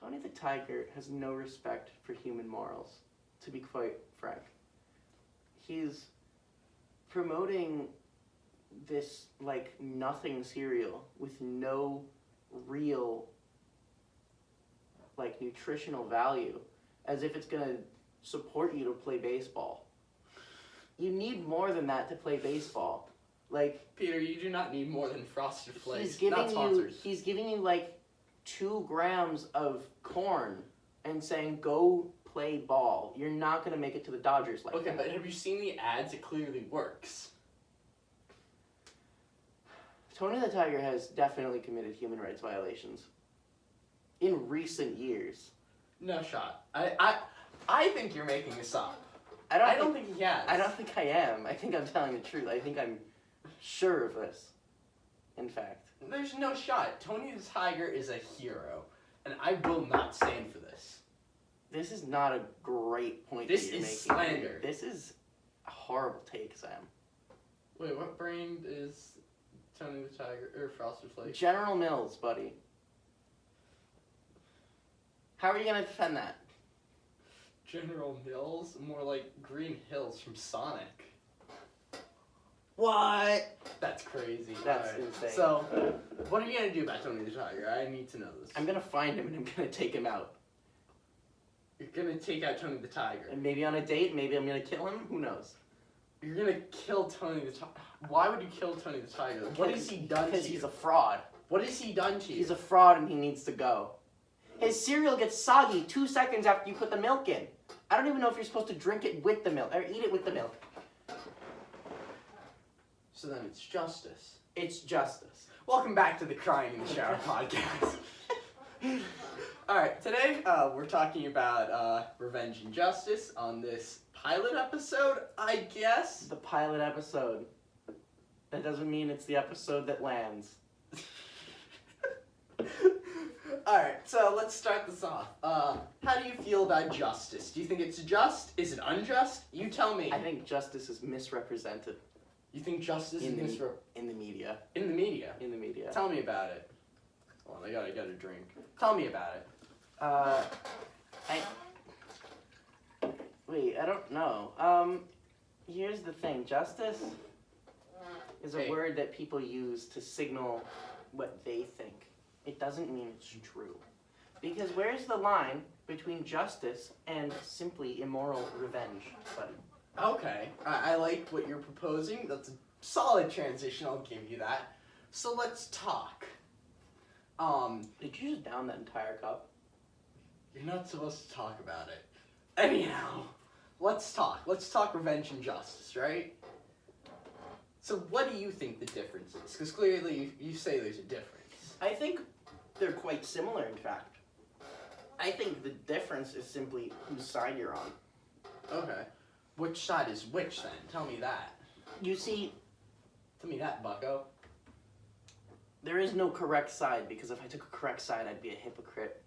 Tony the Tiger has no respect for human morals, to be quite frank. He's promoting this, like, nothing cereal with no real, like, nutritional value, as if it's going to support you to play baseball. You need more than that to play baseball. Like, Peter, you do not need more than Frosted Flakes. He's giving you like 2 grams of corn and saying, go play ball. You're not going to make it to the Dodgers like that. Okay, but have you seen the ads? It clearly works. Tony the Tiger has definitely committed human rights violations in recent years. No shot. I think you're making this up. I don't think he has. I don't think I am. I think I'm telling the truth. I think I'm sure of this, in fact. There's no shot. Tony the Tiger is a hero, and I will not stand for this. This is not a great point This that you're is making. slander. This is a horrible take, Sam. Wait, what brand is Tony the Tiger or Frosted Flakes? General Mills, buddy. How are you going to defend that? General Mills? More like Green Hills from Sonic. What? That's crazy. That's Alright. insane. So, what are you going to do about Tony the Tiger? I need to know this. I'm going to find him and I'm going to take him out. You're going to take out Tony the Tiger. And maybe on a date, maybe I'm going to kill him. Who knows? You're going to kill Tony the Tiger. Why would you kill Tony the Tiger? What has he done to you? Because he's a fraud. What has he done to you? He's a fraud and he needs to go. His cereal gets soggy 2 seconds after you put the milk in. I don't even know if you're supposed to drink it with the milk or eat it with the milk. So then it's justice. It's justice. Welcome back to the Crying in the Shower podcast. Alright, today we're talking about revenge and justice on this pilot episode, I guess. The pilot episode. That doesn't mean it's the episode that lands. Alright, so let's start this off. How do you feel about justice? Do you think it's just? Is it unjust? You tell me. I think justice is misrepresented. You think justice is in the media. In the media? In the media. Tell me about it. Hold on, I gotta drink. Tell me about it. Wait, I don't know. Here's the thing. Justice is a word that people use to signal what they think. It doesn't mean it's true. Because where's the line between justice and simply immoral revenge, buddy? Okay, I like what you're proposing. That's a solid transition, I'll give you that. So let's talk. Did you just down that entire cup? You're not supposed to talk about it. Anyhow, let's talk. Let's talk revenge and justice, right? So what do you think the difference is? Because clearly you say there's a difference. I think they're quite similar, in fact. I think the difference is simply whose side you're on. Okay. Which side is which, then? Tell me that. You see, Tell me that, bucko. there is no correct side, because if I took a correct side, I'd be a hypocrite.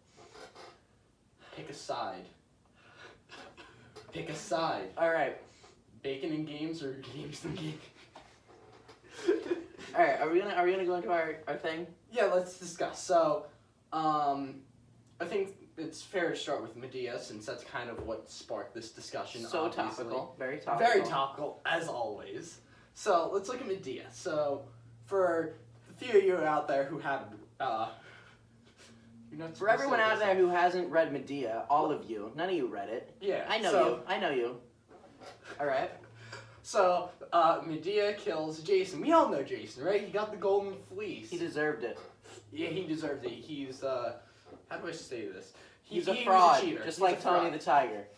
Pick a side. Pick a side. Alright. Bacon and games or games and games? Alright, are we gonna go into our thing? Yeah, let's discuss. So, I think it's fair to start with Medea, since that's kind of what sparked this discussion. So obviously. topical. Very topical. Very topical, as always. So, let's look at Medea. So, for a few of you out there who have, For everyone out there who hasn't read Medea, all of you, none of you read it. Yeah. I know you. Alright. So, Medea kills Jason. We all know Jason, right? He got the golden fleece. He deserved it. Yeah, he deserved it. He's, how do I say this? He's a fraud, cheater. just He's like a Tony fraud. the Tiger.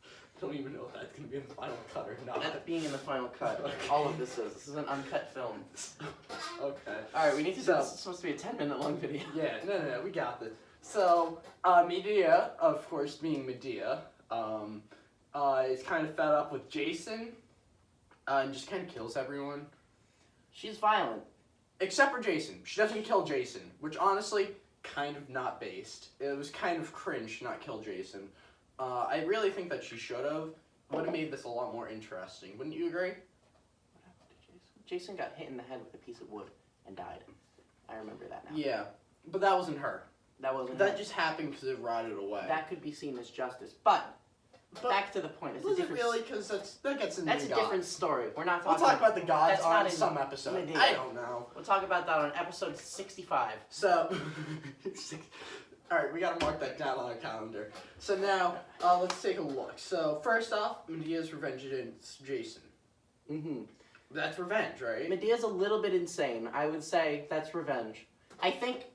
I don't even know if that's going to be in the final cut or not. That's being in the final cut. Okay. All of this is. This is an uncut film. Okay. Alright, we need to do So- this. It's supposed to be a 10-minute long video. Yeah, no, we got this. So, Medea, of course, being Medea, is kind of fed up with Jason, and just kind of kills everyone. She's violent. Except for Jason. She doesn't kill Jason, which honestly, kind of not based. It was kind of cringe to not kill Jason. I really think that she should have. Would have made this a lot more interesting. Wouldn't you agree? What happened to Jason? Jason got hit in the head with a piece of wood and died. I remember that now. Yeah, but that wasn't her. That wasn't. That just happened because it rotted away. That could be seen as justice, but back to the point. It's a was it different. really? Because that gets into That's the a gods. different story. We're not We'll talking. talk about the gods that's on not in some episode. Medea. I don't know. We'll talk about that on episode 65. So, all right, we gotta mark that down on our calendar. So now, let's take a look. So first off, Medea's revenge against Jason. Mm-hmm. That's revenge, right? Medea's a little bit insane. I would say that's revenge. I think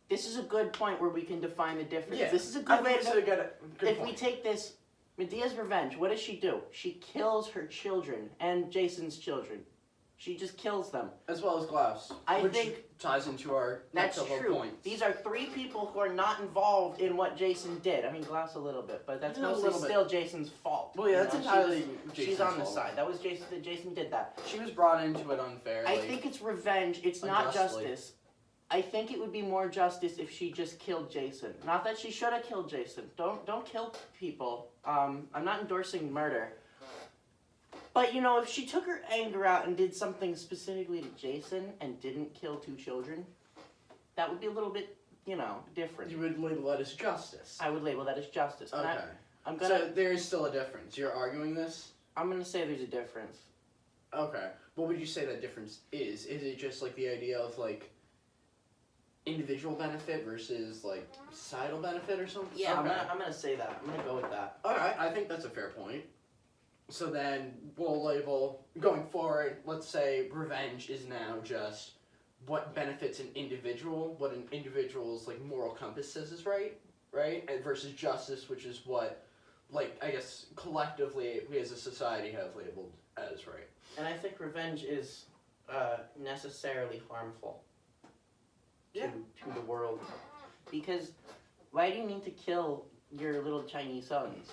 this is a good point where we can define the difference. Yeah, This is a good way to. good If point. we take this, Medea's revenge, what does she do? She kills her children and Jason's children. She just kills them. As well as Glass. I which think ties into our that's next couple true. points. These are three people who are not involved in what Jason did. I mean, Glass a little bit, but that's Yeah, a mostly little bit. still Jason's fault. Well, yeah, that's You know, entirely She's Jason's on the fault. side. That was Jason. That Jason did that. She was brought into it unfairly. I think it's revenge. It's not Unjustly. justice. I think it would be more justice if she just killed Jason. Not that she should have killed Jason. Don't kill people. I'm not endorsing murder. But you know, if she took her anger out and did something specifically to Jason and didn't kill two children, that would be a little bit, different. You would label that as justice. I would label that as justice. And Okay. I'm gonna So there is still a difference. You're arguing this? I'm gonna say there's a difference. Okay. What would you say that difference is? Is it just like the idea of like individual benefit versus like societal benefit or something? Yeah, Okay. I'm gonna say that. I'm gonna go with that. Alright, I think that's a fair point. So then we'll label, going forward, let's say revenge is now just what benefits an individual, what an individual's like moral compass says is right? And versus justice, which is what, like, I guess collectively we as a society have labeled as right. And I think revenge is necessarily harmful Yeah. to the world. Because why do you need to kill your little Chinese sons?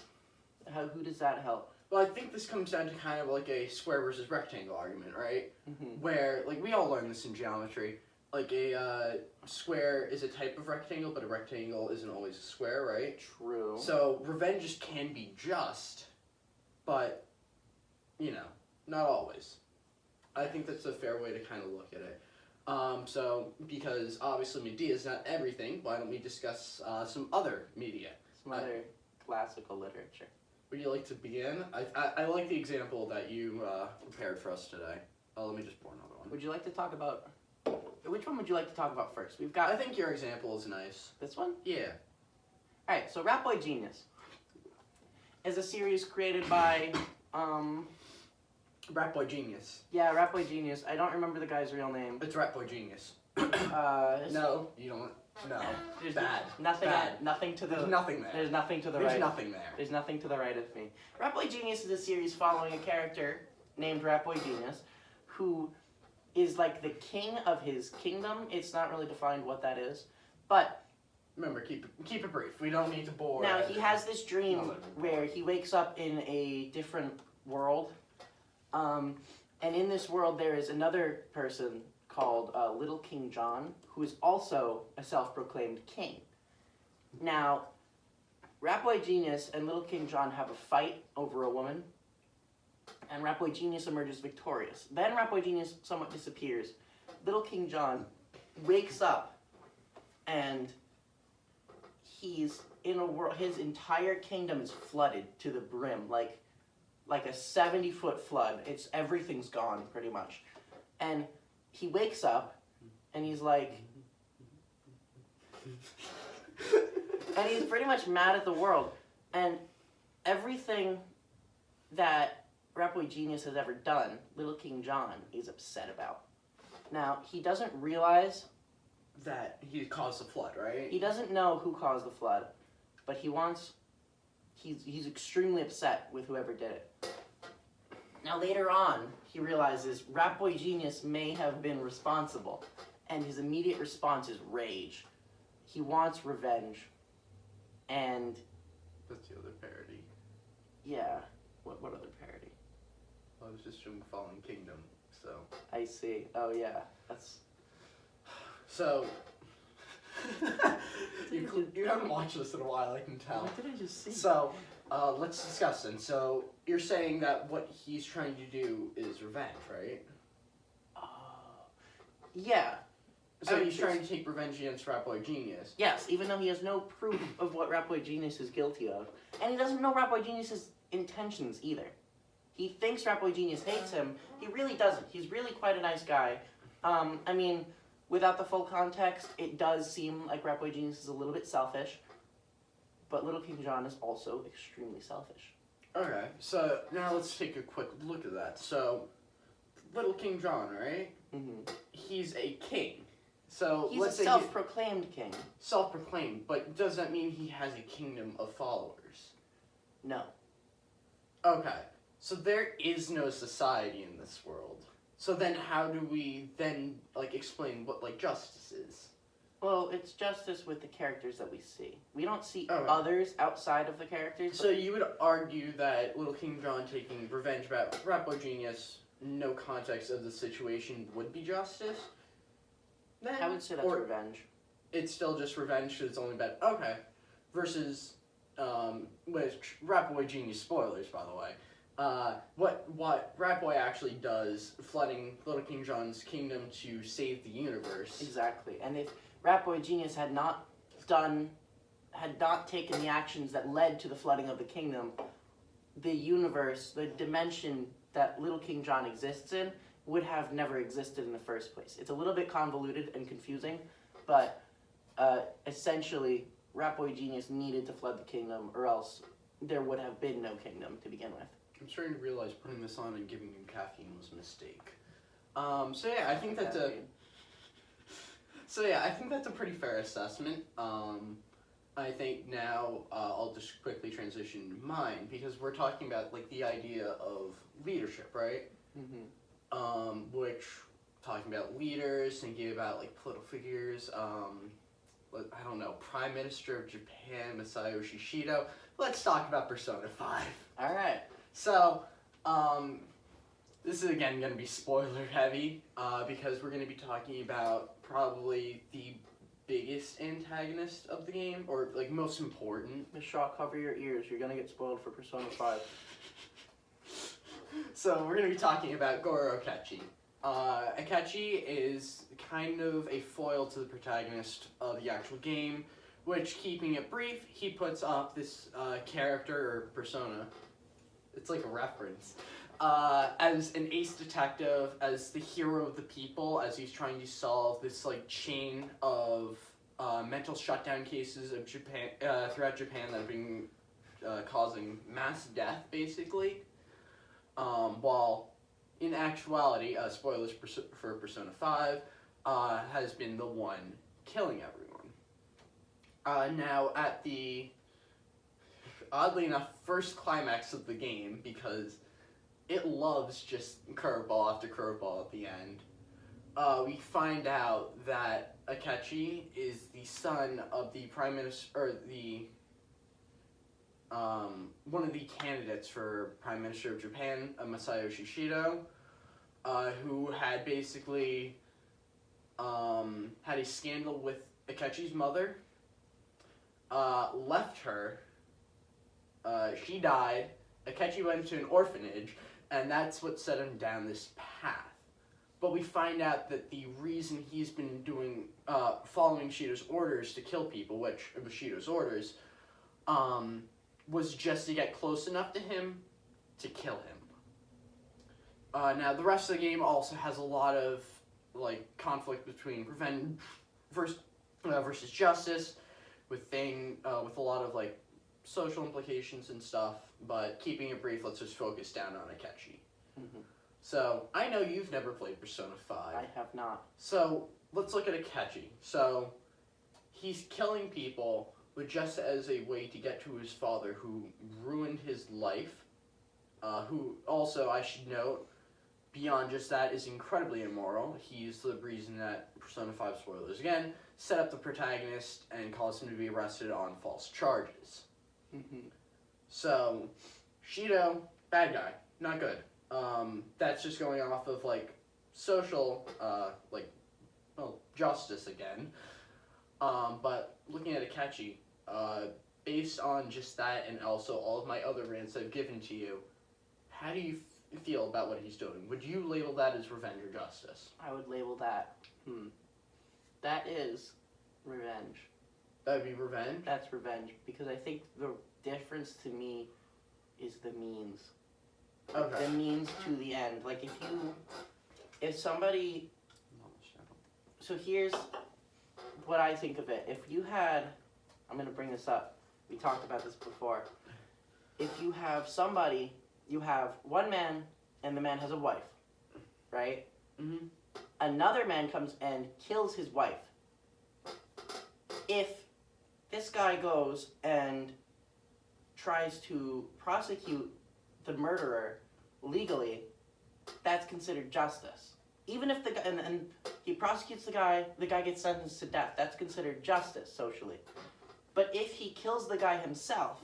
Who does that help? Well, I think this comes down to kind of like a square versus rectangle argument, right? Mm-hmm. Where, like, we all learn this in geometry. Like, a square is a type of rectangle, but a rectangle isn't always a square, right? True. So, revenge can be just, but, not always. I think that's a fair way to kind of look at it. So, because obviously Medea is not everything, why don't we discuss some other media? Some other classical literature. Would you like to begin? I like the example that you prepared for us today. Let me just pour another one. Would you like to talk about... Which one would you like to talk about first? We've I got think your example is nice. this one? Yeah. Alright, so Ratboy Genius is a series created by... Ratboy Genius. Yeah, Ratboy Genius. I don't remember the guy's real name. It's Ratboy Genius. No. You don't. No. There's Bad. Nothing. Bad. Nothing to the. There's nothing there. There's nothing to the There's right. nothing there. There's nothing to the right of me. Ratboy Genius is a series following a character named Ratboy Genius, who is like the king of his kingdom. It's not really defined what that is, but Remember, keep it brief. We don't need to bore. now he has this dream No. where he wakes up in a different world, and in this world there is another person called Little King John, who is also a self-proclaimed king. Now, Ratboy Genius and Little King John have a fight over a woman, and Ratboy Genius emerges victorious. Then Ratboy Genius somewhat disappears. Little King John wakes up, and he's in a world. His entire kingdom is flooded to the brim, like a 70-foot flood. Everything's gone pretty much, and he wakes up, and he's like, and he's pretty much mad at the world, and everything that Ratboy Genius has ever done, Little King John is upset about. Now, he doesn't realize that he caused the flood, right? he doesn't know who caused the flood, but he's extremely upset with whoever did it. Now later on, he realizes Ratboy Genius may have been responsible, and his immediate response is rage. He wants revenge, and That's the other parody. yeah, what other parody? I was just doing Fallen Kingdom, so. I see. Oh yeah, that's. So. you haven't watched this in a while, I can tell. What did I just see? So, let's discuss then. So, you're saying that what he's trying to do is revenge, right? Yeah. So he's trying to take revenge against Ratboy Genius. Yes, even though he has no proof of what Ratboy Genius is guilty of. And he doesn't know Ratboy Genius's intentions either. He thinks Ratboy Genius hates him. He really doesn't. He's really quite a nice guy. I mean, without the full context, it does seem like Ratboy Genius is a little bit selfish. But Little King John is also extremely selfish. Okay, so now let's take a quick look at that. So, Little King John, right? Mm-hmm. He's a king. So He's let's a say self-proclaimed king. Self-proclaimed, but does that mean he has a kingdom of followers? No. Okay, so there is no society in this world. So then how do we then, explain what, justice is? Well, it's justice with the characters that we see. We don't see Okay. others outside of the characters. So you would argue that Little King John taking revenge about Ratboy Genius, no context of the situation, would be justice? Then, I would say that's revenge. It's still just revenge because it's only about... Okay. Versus, which, Ratboy Genius, spoilers, by the way. What Ratboy actually does, flooding Little King John's kingdom to save the universe. Exactly. And if Ratboy Genius had not taken the actions that led to the flooding of the kingdom, the universe, the dimension that Little King John exists in, would have never existed in the first place. It's a little bit convoluted and confusing, but essentially, Ratboy Genius needed to flood the kingdom, or else there would have been no kingdom to begin with. I'm starting to realize putting this on and giving you caffeine was a mistake. So yeah, I think that's a pretty fair assessment. I think now I'll just quickly transition to mine because we're talking about the idea of leadership, right? Mm-hmm. Which talking about leaders, thinking about political figures. I don't know, Prime Minister of Japan, Masayoshi Shido. Let's talk about Persona 5. All right. So, this is again going to be spoiler heavy because we're going to be talking about probably the biggest antagonist of the game, or most important. Miss Shaw, cover your ears. You're gonna get spoiled for Persona 5. So we're going to be talking about Goro Akechi. Akechi is kind of a foil to the protagonist of the actual game, which, keeping it brief, he puts up this character or persona. It's like a reference. As an ace detective, as the hero of the people, as he's trying to solve this chain of mental shutdown cases of Japan throughout Japan that have been causing mass death, basically. While in actuality, spoilers for Persona 5, has been the one killing everyone. Now, at the, oddly enough, first climax of the game, because it loves just curveball after curveball at the end, we find out that Akechi is the son of the Prime Minister, or the one of the candidates for Prime Minister of Japan, Masayoshi Shido, who had basically had a scandal with Akechi's mother, left her, she died, Akechi went to an orphanage, and that's what set him down this path. But we find out that the reason he's been doing, following Shido's orders to kill people, which it was Shido's orders, was just to get close enough to him to kill him. Now, the rest of the game also has a lot of conflict between revenge versus justice, with a lot of social implications and stuff. But keeping it brief, let's just focus down on Akechi. Mm-hmm. So I know you've never played Persona 5. I have not. So let's look at Akechi. So he's killing people, but just as a way to get to his father, who ruined his life, who also, I should note, beyond just that, is incredibly immoral. He's the reason that Persona 5, spoilers again, set up the protagonist and caused him to be arrested on false charges. Mm-hmm. So, Shido, bad guy, not good. That's just going off of, social, justice again. But looking at Akechi, based on just that and also all of my other rants I've given to you, how do you feel about what he's doing? Would you label that as revenge or justice? I would label that, That is revenge. That would be revenge? That's revenge. Because I think the difference to me is the means. Okay. The means to the end. Like if somebody, so here's what I think of it. If you had, I'm going to bring this up. We talked about this before. If you have somebody, you have one man and the man has a wife, right? Mm-hmm. Another man comes and kills his wife. If this guy goes and tries to prosecute the murderer legally, that's considered justice. Even if the guy, and he prosecutes the guy gets sentenced to death, that's considered justice socially. But if he kills the guy himself,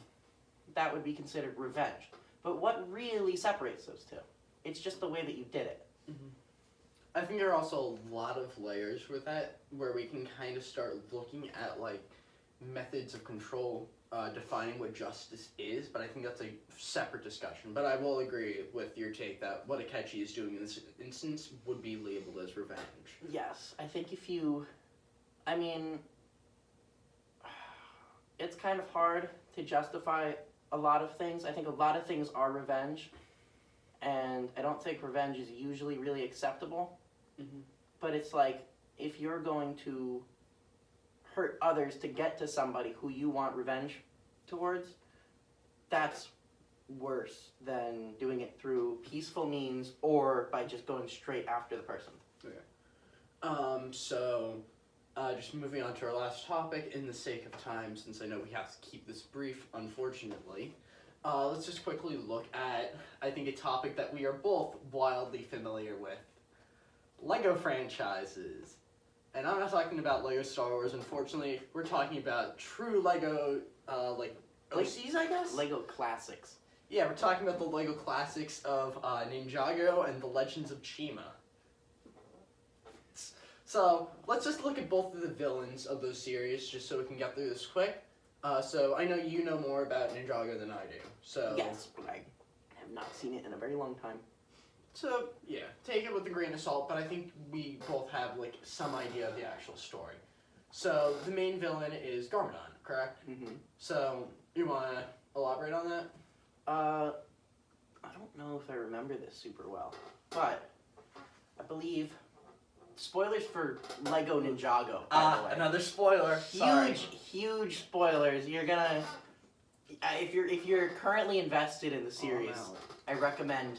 that would be considered revenge. But what really separates those two? It's just the way that you did it. Mm-hmm. I think there are also a lot of layers with that, where we can kind of start looking at like methods of control, defining what justice is, but I think that's a separate discussion. But I will agree with your take that what Akechi is doing in this instance would be labeled as revenge. Yes, I think I mean, it's kind of hard to justify a lot of things. I think a lot of things are revenge, and I don't think revenge is usually really acceptable. Mm-hmm. But it's like, if you're going to hurt others to get to somebody who you want revenge towards, that's worse than doing it through peaceful means or by just going straight after the person. Okay. Just moving on to our last topic, in the sake of time, since I know we have to keep this brief, unfortunately. Let's just quickly look at, I think, a topic that we are both wildly familiar with. Lego franchises. And I'm not talking about Lego Star Wars, unfortunately. We're talking about true Lego, OCs, I guess? Lego classics. Yeah, we're talking about the Lego classics of Ninjago and the Legends of Chima. So, let's just look at both of the villains of those series, just so we can get through this quick. So, I know you know more about Ninjago than I do, so... Yes, but I have not seen it in a very long time. So, yeah, take it with a grain of salt, but I think we both have, like, some idea of the actual story. So, the main villain is Garmadon, correct? Mm-hmm. So, you want to elaborate on that? I don't know if I remember this super well, but I believe... Spoilers for Lego Ninjago, by the way. Another spoiler. Sorry. Huge spoilers. You're gonna... If you're currently invested in the series, Oh, no. I recommend,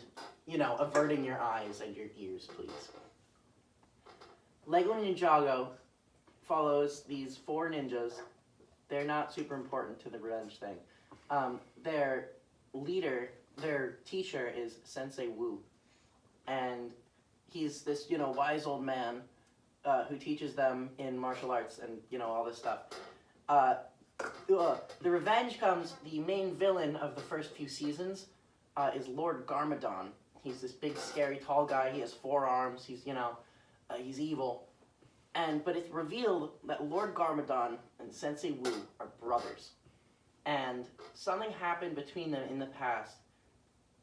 averting your eyes and your ears, please. Lego Ninjago follows these 4 ninjas. They're not super important to the revenge thing. Their leader, their teacher is Sensei Wu. And he's this, wise old man who teaches them in martial arts and, all this stuff. The revenge comes, the main villain of the first few seasons is Lord Garmadon. He's this big, scary, tall guy. He has 4 arms. He's, he's evil. But it's revealed that Lord Garmadon and Sensei Wu are brothers. And something happened between them in the past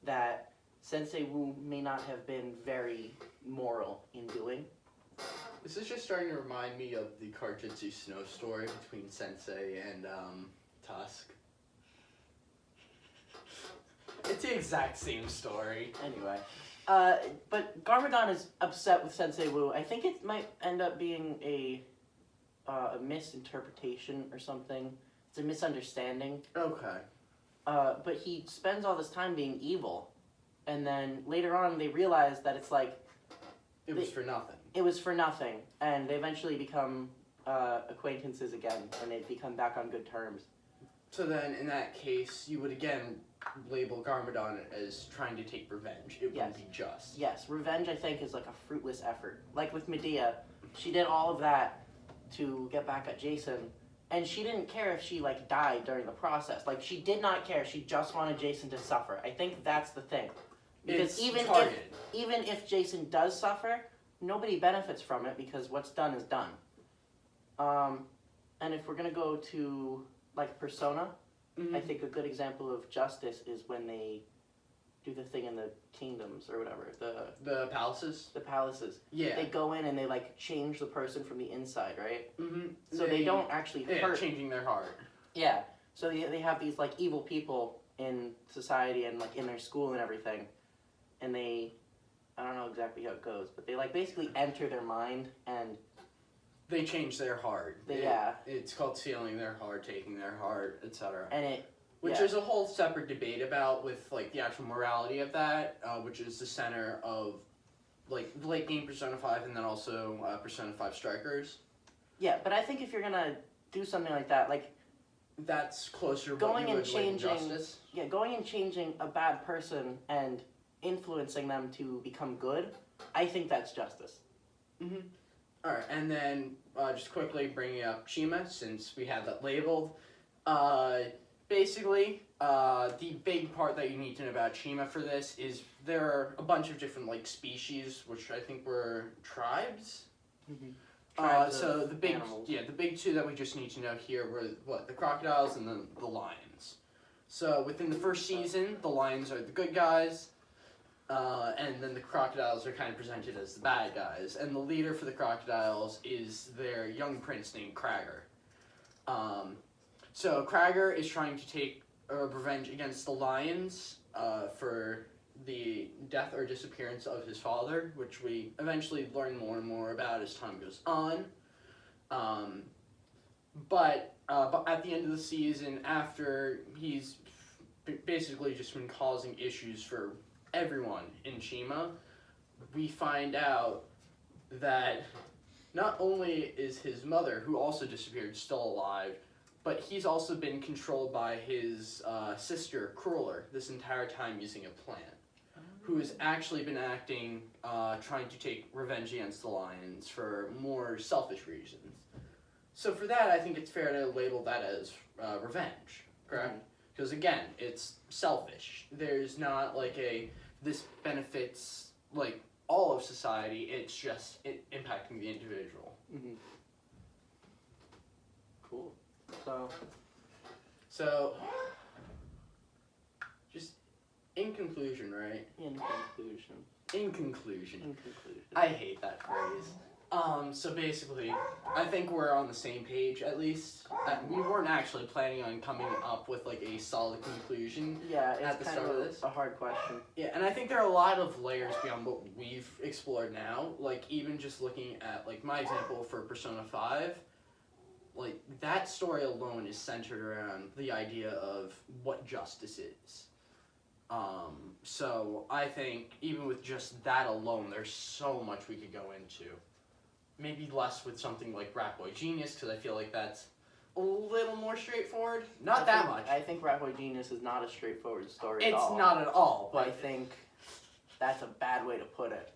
that Sensei Wu may not have been very moral in doing. This is just starting to remind me of the Karjitsu Snow story between Sensei and Tusk. It's the exact same story. Anyway, but Garmadon is upset with Sensei Wu. I think it might end up being a misinterpretation or something. It's a misunderstanding. Okay. But he spends all this time being evil. And then later on they realize that it's like... It was for nothing. It was for nothing. And they eventually become acquaintances again. And they become back on good terms. So then, in that case, you would again label Garmadon as trying to take revenge. It wouldn't be just. Yes, revenge I think is like a fruitless effort. Like with Medea, she did all of that to get back at Jason. And she didn't care if she died during the process. She did not care. She just wanted Jason to suffer. I think that's the thing. Because even if Jason does suffer, nobody benefits from it because what's done is done. And if we're gonna go to Persona, I think a good example of justice is when they do the thing in the kingdoms or whatever, The palaces. the palaces. Yeah. They go in and they like change the person from the inside, right? Mm-hmm. So they don't actually hurt. Changing their heart. Yeah. So they have these like evil people in society and like in their school and everything, and I don't know exactly how it goes, but they like basically enter their mind and they change their heart. Yeah. It's called stealing their heart, taking their heart, etc. And which is a whole separate debate about with like the actual morality of that, which is the center of like the late game Persona 5 and then also Persona 5 Strikers. Yeah, but I think if you're gonna do something like that, like that's closer going what you and would like in changing Justice. Yeah, going and changing a bad person and influencing them to become good, I think that's justice. Mm-hmm. Alright, and then just quickly bringing up Shima, since we have that labeled. Basically, the big part that you need to know about Shima for this is there are a bunch of different like species, which I think were tribes. Mm-hmm. So the big, animals. the big two that we just need to know here were the crocodiles and the lions. So within the first season, the lions are the good guys, and then the crocodiles are kind of presented as the bad guys. And the leader for the crocodiles is their young prince named Kragger. So Kragger is trying to take revenge against the lions for the death or disappearance of his father, which we eventually learn more and more about as time goes on. But at the end of the season, after he's basically just been causing issues for everyone in Shima, we find out that not only is his mother, who also disappeared, still alive, but he's also been controlled by his sister, Crueler, this entire time using a plant, who has actually been acting, trying to take revenge against the lions for more selfish reasons. So for that, I think it's fair to label that as revenge, correct? Because again, it's selfish. There's not like this benefits like all of society, it's just impacting the individual. Mm-hmm. Cool. So, just in conclusion, right? In conclusion. In conclusion. In conclusion. I hate that phrase. So basically, I think we're on the same page, at least. We weren't actually planning on coming up with like a solid conclusion. Yeah, it's at the kind start of of this. a hard question. Yeah, and I think there are a lot of layers beyond what we've explored now. Like, even just looking at, like, my example for Persona 5, like, that story alone is centered around the idea of what justice is. So I think even with just that alone, there's so much we could go into. Maybe less with something like Ratboy Genius, because I feel like that's a little more straightforward. Not that much. I think Ratboy Genius is not a straightforward story at all. It's not at all, But I but think that's a bad way to put it.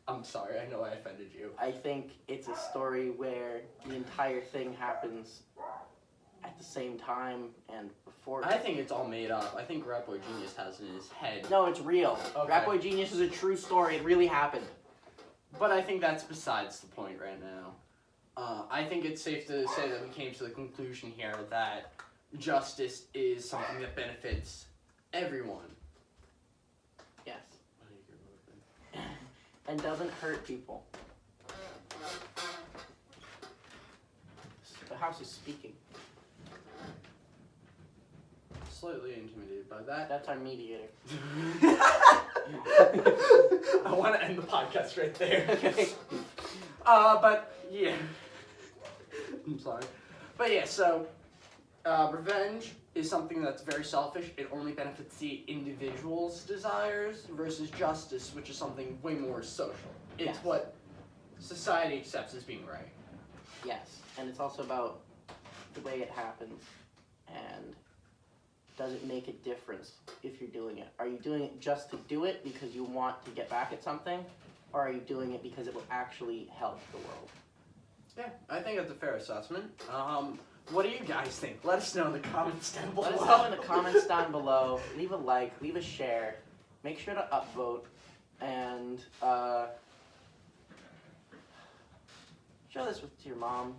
I'm sorry, I know I offended you. I think it's a story where the entire thing happens at the same time and before. I think it's all made up. I think Ratboy Genius has it in his head. No, it's real. Okay. Ratboy Genius is a true story. It really happened. But I think that's besides the point right now. I think it's safe to say that we came to the conclusion here that justice is something that benefits everyone. Yes. And doesn't hurt people. The house is speaking. Slightly intimidated by that. That's our mediator. I want to end the podcast right there. Okay. But yeah. I'm sorry. But yeah, so revenge is something that's very selfish. It only benefits the individual's desires versus justice, which is something way more social. It's Yes. what society accepts as being right. Yes. And it's also about the way it happens and does it make a difference if you're doing it? Are you doing it just to do it because you want to get back at something? Or are you doing it because it will actually help the world? Yeah, I think that's a fair assessment. What do you guys think? Let us know in the comments down below. Let us know in the comments down below. Leave a like, leave a share. Make sure to upvote. And show this to your mom.